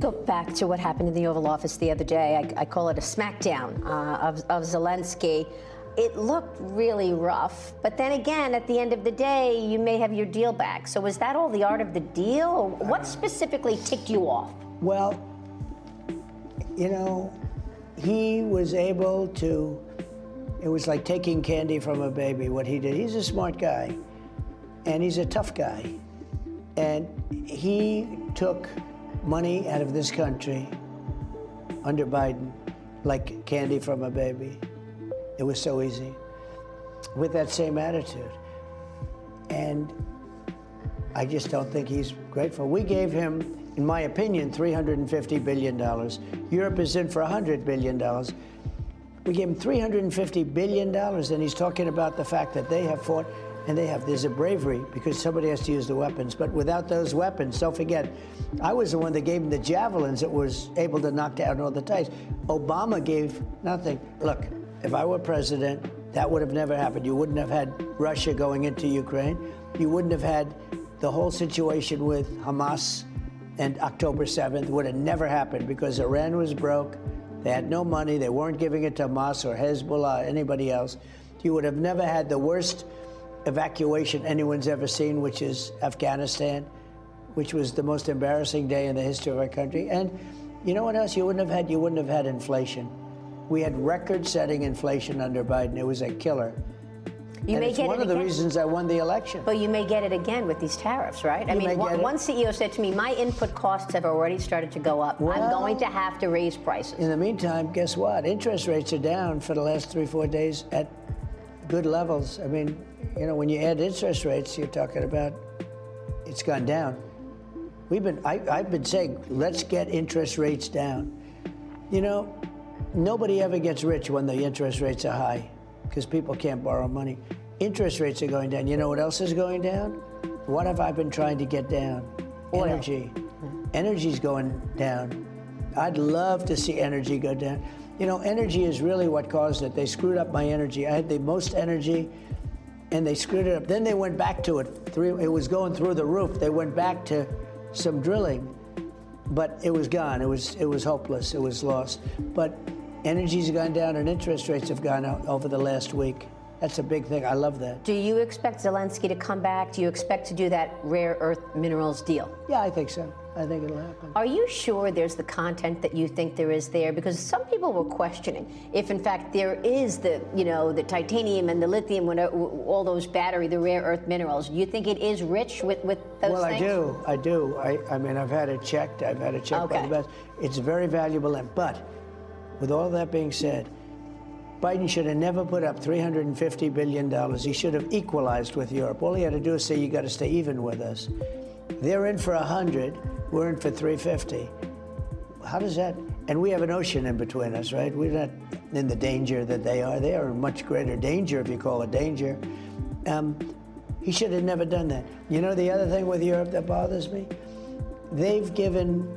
Go back to what happened in the Oval Office the other day. I call it a smackdown of Zelensky. It looked really rough, but then again, at the end of the day, you may have your deal back. So was that all the art of the deal? Or what specifically ticked you off? Well, you know, he was able to, it was like taking candy from a baby, what he did. He's a smart guy, and he's a tough guy. And he took money out of this country under Biden like candy from a baby. It was so easy, with that same attitude. And I just don't think he's grateful. We gave him, in my opinion, $350 billion. Europe is in for $100 billion. We gave him $350 billion, and he's talking about the fact that they have fought, and there's a bravery because somebody has to use the weapons. But without those weapons, don't forget, I was the one that gave him the javelins that was able to knock down all the tanks. Obama gave nothing. Look, if I were president, that would have never happened. You wouldn't have had Russia going into Ukraine. You wouldn't have had the whole situation with Hamas and October 7th. It would have never happened because Iran was broke. They had no money. They weren't giving it to Hamas or Hezbollah or anybody else. You would have never had the worst evacuation anyone's ever seen, which is Afghanistan, which was the most embarrassing day in the history of our country. And you know what else you wouldn't have had? You wouldn't have had inflation. We had record-setting inflation under Biden. It was a killer. It's one of the reasons I won the election. But you may get it again with these tariffs, right? I mean, one CEO said to me, my input costs have already started to go up. Well, I'm going to have to raise prices. In the meantime, guess what? Interest rates are down for the last 3-4 days at good levels. I mean, you know, when you add interest rates, you're talking about it's gone down. I've been saying, let's get interest rates down. You know, nobody ever gets rich when the interest rates are high because people can't borrow money. Interest rates are going down. You know what else is going down? What have I been trying to get down? Oil. Energy. Energy's going down. I'd love to see energy go down. You know, energy is really what caused it. They screwed up my energy. I had the most energy, and they screwed it up. Then they went back to it. It was going through the roof. They went back to some drilling, but it was gone. It was hopeless. It was lost. But energy's gone down, and interest rates have gone up over the last week. That's a big thing. I love that. Do you expect Zelensky to come back? Do you expect to do that rare earth minerals deal? Yeah, I think so. I think it'll happen. Are you sure there's the content that you think there is there? Because some people were questioning if, in fact, there is the, you know, the titanium and the lithium, all those the rare earth minerals. You think it is rich with those things? Well, I do. I mean, I've had it checked. By the best. It's very valuable. But with all that being said, Biden should have never put up $350 billion. He should have equalized with Europe. All he had to do is say, you got to stay even with us. They're in for 100, we're in for 350. How does that? And we have an ocean in between us, right? We're not in the danger that they are. They are in much greater danger, if you call it danger. He should have never done that. You know the other thing with Europe that bothers me? They've given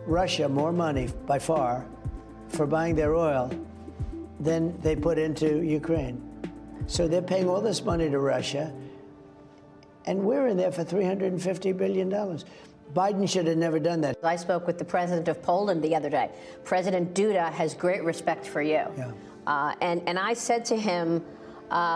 Russia more money, by far, for buying their oil than they put into Ukraine. So they're paying all this money to Russia, and we're in there for $350 billion. Biden should have never done that. I spoke with the president of Poland the other day. President Duda has great respect for you. Yeah. And I said to him,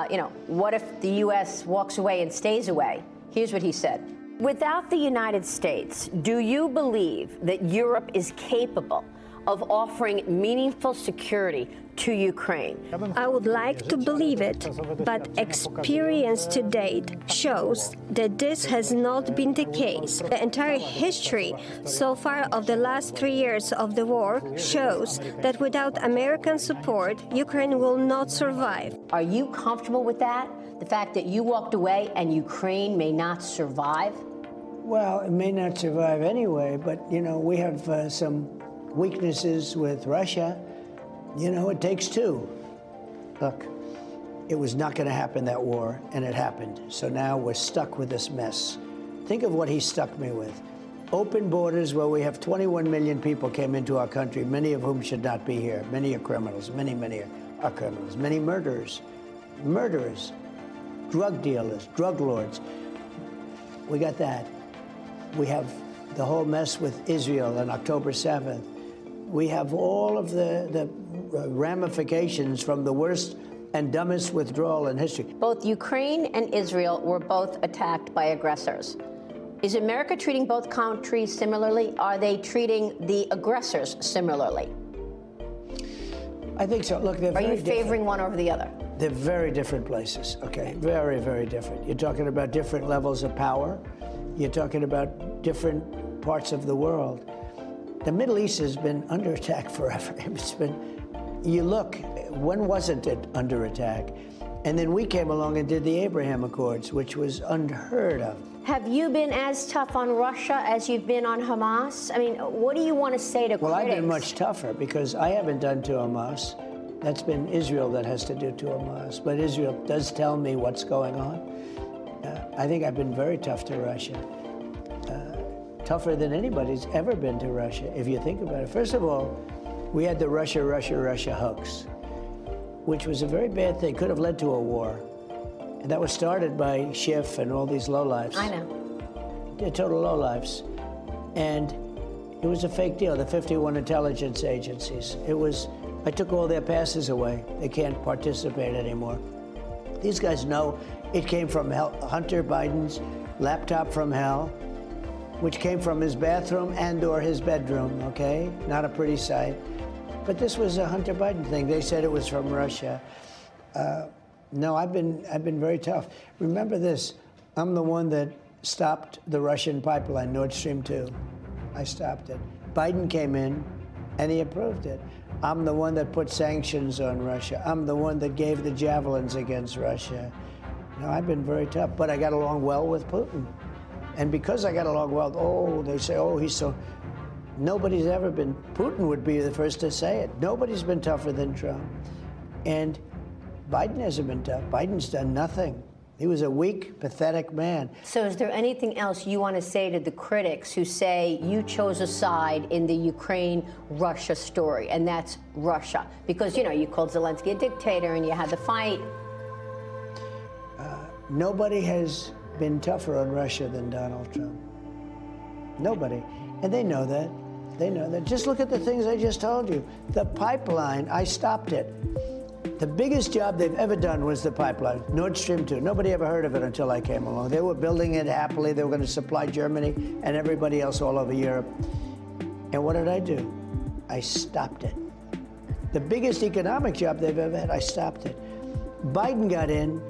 you know, what if the U.S. walks away and stays away? Here's what he said. Without the United States, do you believe that Europe is capable of offering meaningful security to Ukraine? I would like to believe it, but experience to date shows that this has not been the case. The entire history so far of the last 3 years of the war shows that without American support, Ukraine will not survive. Are you comfortable with that? The fact that you walked away and Ukraine may not survive? Well, it may not survive anyway, but, you know, we have some weaknesses with Russia. You know, it takes two. Look, it was not going to happen, that war, and it happened. So now we're stuck with this mess. Think of what he stuck me with. Open borders where we have 21 million people came into our country, many of whom should not be here. Many are criminals. Many are criminals. Many murderers. Drug dealers, drug lords. We got that. We have the whole mess with Israel on October 7th. We have all of the ramifications from the worst and dumbest withdrawal in history. Both Ukraine and Israel were both attacked by aggressors. Is America treating both countries similarly? Are they treating the aggressors similarly? I think so. Look, they're Are very you favoring one over the other? They're very different places, okay? Very, very different. You're talking about different levels of power. You're talking about different parts of the world. The Middle East has been under attack forever. It's been, you look, when wasn't it under attack? And then we came along and did the Abraham Accords, which was unheard of. Have you been as tough on Russia as you've been on Hamas? I mean, what do you want to say to Well, critics? I've been much tougher because I haven't done to Hamas. That's been Israel that has to do to Hamas. But Israel does tell me what's going on. I think I've been very tough to Russia. Tougher than anybody's ever been to Russia, if you think about it. First of all, we had the Russia hoax, which was a very bad thing, could have led to a war. And that was started by Schiff and all these lowlifes. I know. They're total lowlifes. And it was a fake deal, the 51 intelligence agencies. I took all their passes away. They can't participate anymore. These guys know it came from Hunter Biden's laptop from hell, which came from his bathroom and/or his bedroom, okay? Not a pretty sight. But this was a Hunter Biden thing. They said it was from Russia. No, I've been very tough. Remember this, I'm the one that stopped the Russian pipeline, Nord Stream 2. I stopped it. Biden came in and he approved it. I'm the one that put sanctions on Russia. I'm the one that gave the javelins against Russia. No, I've been very tough, but I got along well with Putin. And because I got along well, they say, he's so... Nobody's ever been... Putin would be the first to say it. Nobody's been tougher than Trump. And Biden hasn't been tough. Biden's done nothing. He was a weak, pathetic man. So is there anything else you want to say to the critics who say you chose a side in the Ukraine-Russia story, and that's Russia? Because, you called Zelensky a dictator and you had the fight. Nobody has been tougher on Russia than Donald Trump. Nobody. And they know that. They know that. Just look at the things I just told you. The pipeline, I stopped it. The biggest job they've ever done was the pipeline, Nord Stream 2. Nobody ever heard of it until I came along. They were building it happily. They were going to supply Germany and everybody else all over Europe. And what did I do? I stopped it. The biggest economic job they've ever had, I stopped it. Biden got in.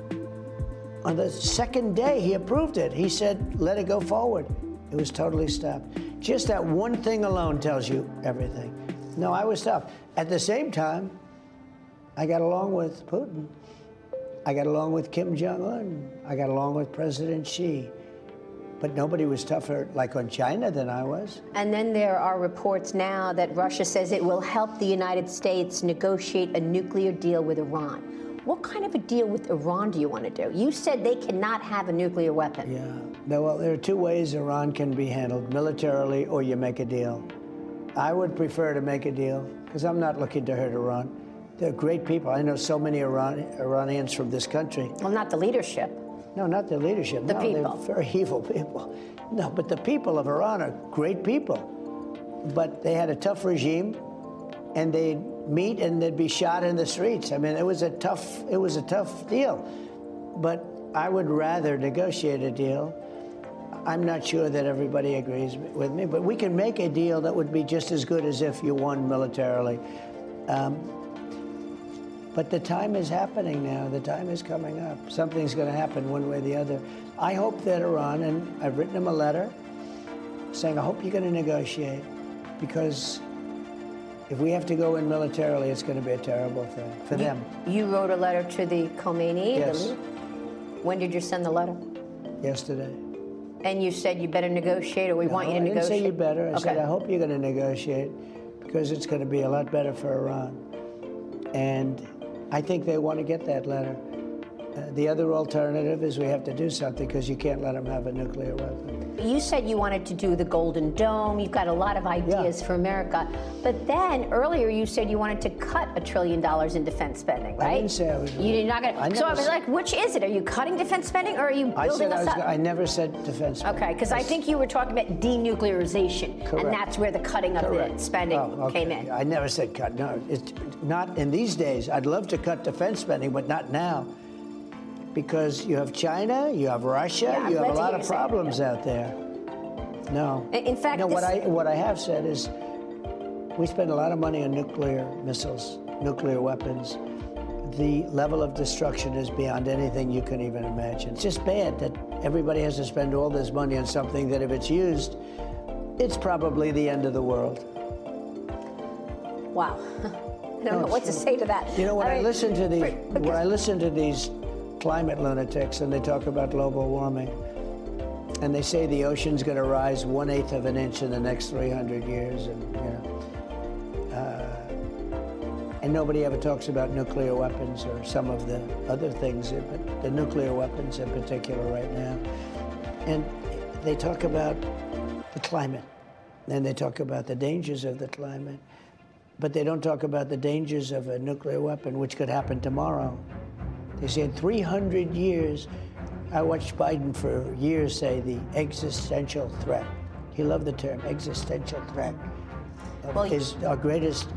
On the second day, he approved it. He said, let it go forward. It was totally stopped. Just that one thing alone tells you everything. No, I was tough. At the same time, I got along with Putin. I got along with Kim Jong-un. I got along with President Xi. But nobody was tougher, like on China, than I was. And then there are reports now that Russia says it will help the United States negotiate a nuclear deal with Iran. What kind of a deal with Iran do you want to do? You said they cannot have a nuclear weapon. Yeah. Well, there are two ways Iran can be handled, militarily or you make a deal. I would prefer to make a deal, because I'm not looking to hurt Iran. They're great people. I know so many Iranians from this country. Well, not the leadership. No, not the leadership. The people. They're very evil people. No, but the people of Iran are great people. But they had a tough regime, and they'd meet and they'd be shot in the streets. I mean, it was a tough deal. But I would rather negotiate a deal. I'm not sure that everybody agrees with me, but we can make a deal that would be just as good as if you won militarily. But the time is happening now. The time is coming up. Something's going to happen one way or the other. I hope that Iran, and I've written them a letter saying, I hope you're going to negotiate, because if we have to go in militarily, it's going to be a terrible thing for them. You wrote a letter to the Khomeini? Yes. When did you send the letter? Yesterday. And you said you better negotiate, or we want you to negotiate? I didn't say you better. I said, Okay. I hope you're going to negotiate, because it's going to be a lot better for Iran. And I think they want to get that letter. The other alternative is we have to do something, because you can't let them have a nuclear weapon. You said you wanted to do the Golden Dome. You've got a lot of ideas for America. But then earlier you said you wanted to cut $1 trillion in defense spending, right? I didn't say I was. You're not going to. So I was like, which is it? Are you cutting defense spending or are you building us up? I never said defense spending. Okay, because I think you were talking about denuclearization. Correct. And that's where the cutting of the spending came in. I never said cut. No, it's not in these days. I'd love to cut defense spending, but not now. Because you have China, you have Russia, you have a lot of problems out there. No. In fact, what I have said is we spend a lot of money on nuclear missiles, nuclear weapons. The level of destruction is beyond anything you can even imagine. It's just bad that everybody has to spend all this money on something that if it's used, it's probably the end of the world. Wow. I don't know what to say to that. You know, when I listen to these climate lunatics and they talk about global warming, and they say the ocean's going to rise 1/8 of an inch in the next 300 years, and nobody ever talks about nuclear weapons or some of the other things, but the nuclear weapons in particular right now. And they talk about the climate, and they talk about the dangers of the climate, but they don't talk about the dangers of a nuclear weapon, which could happen tomorrow. They say in 300 years, I watched Biden for years say the existential threat. He loved the term existential threat. Our greatest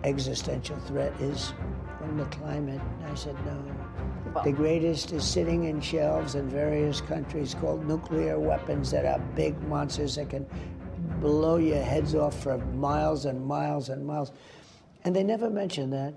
existential threat is from the climate. And I said, no. The greatest is sitting in shelves in various countries called nuclear weapons that are big monsters that can blow your heads off for miles and miles and miles. And they never mention that.